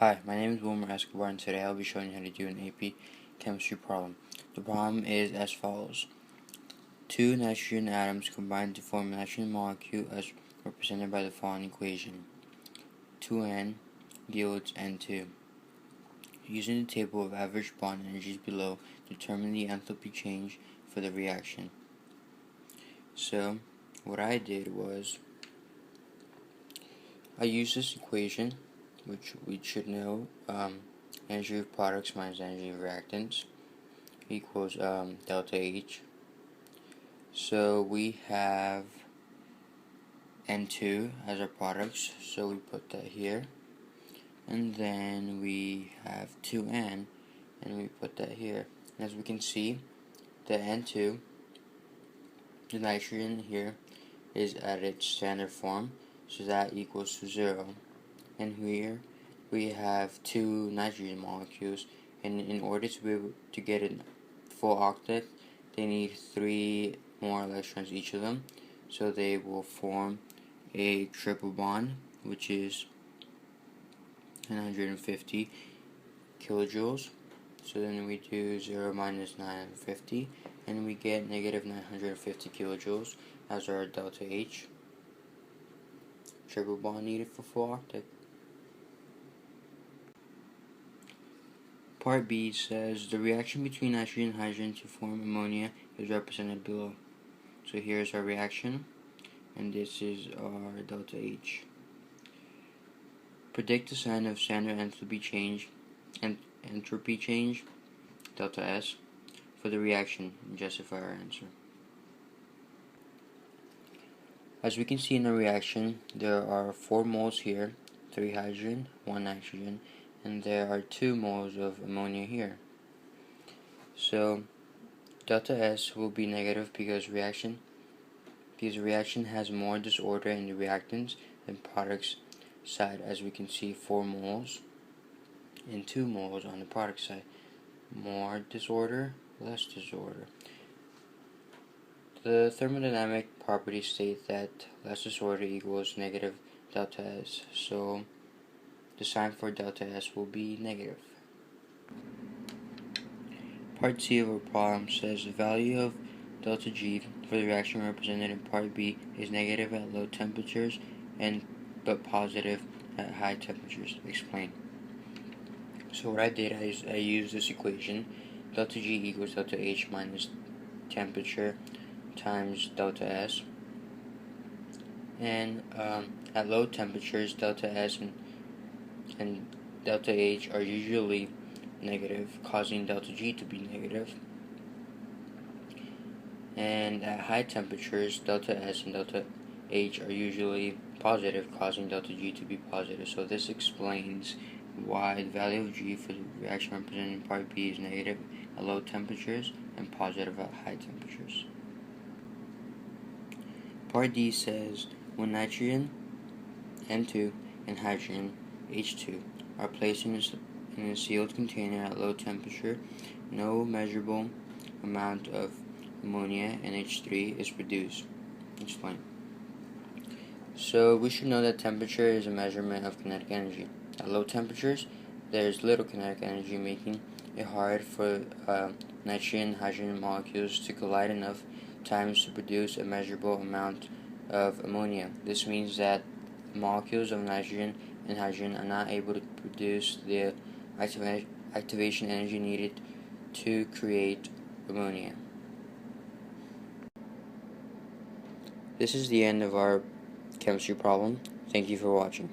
Hi, my name is Wilmer Escobar, and today I'll be showing you how to do an AP chemistry problem. The problem is as follows. Two nitrogen atoms combine to form a nitrogen molecule as represented by the following equation. 2N yields N2. Using the table of average bond energies below, determine the enthalpy change for the reaction. So, what I did was, I used this equation, which we should know, energy of products minus energy of reactants equals delta H. So we have N2 as our products, so we put that here, and then we have 2N, and we put that here. As we can see, the N2, the nitrogen here, is at its standard form, so that equals to 0. And here we have two nitrogen molecules, and in order to be able to get a full octet, they need 3 more electrons each of them, so they will form a triple bond, which is 950 kilojoules. So then we do 0 minus 950, and we get negative 950 kilojoules as our delta H, triple bond needed for full octet. Part B says the reaction between nitrogen and hydrogen to form ammonia is represented below. So here's our reaction, and this is our delta H. Predict the sign of standard enthalpy change and entropy change, delta S, for the reaction and justify our answer. As we can see in the reaction, there are 4 moles here, 3 hydrogen, 1 nitrogen, and there are 2 moles of ammonia here. So delta S will be negative because the reaction has more disorder in the reactants than products side. As we can see, 4 moles and 2 moles on the product side. More disorder, less disorder. The thermodynamic properties state that less disorder equals negative delta S, so the sign for delta S will be negative. Part C of our problem says the value of delta G for the reaction represented in Part B is negative at low temperatures but positive at high temperatures. Explain. So what I did is I used this equation, delta G equals delta H minus temperature times delta S, and at low temperatures delta S and delta H are usually negative, causing delta G to be negative, and at high temperatures delta S and delta H are usually positive, causing delta G to be positive. So this explains why the value of G for the reaction represented in Part B is negative at low temperatures and positive at high temperatures. Part D says when nitrogen, N2, and hydrogen, H2, are placed in a sealed container at low temperature, no measurable amount of ammonia, NH3, is produced. Explain. So we should know that temperature is a measurement of kinetic energy. At low temperatures, there is little kinetic energy, making it hard for nitrogen and hydrogen molecules to collide enough times to produce a measurable amount of ammonia. This means that molecules of nitrogen and hydrogen are not able to produce the activation energy needed to create ammonia. This is the end of our chemistry problem. Thank you for watching.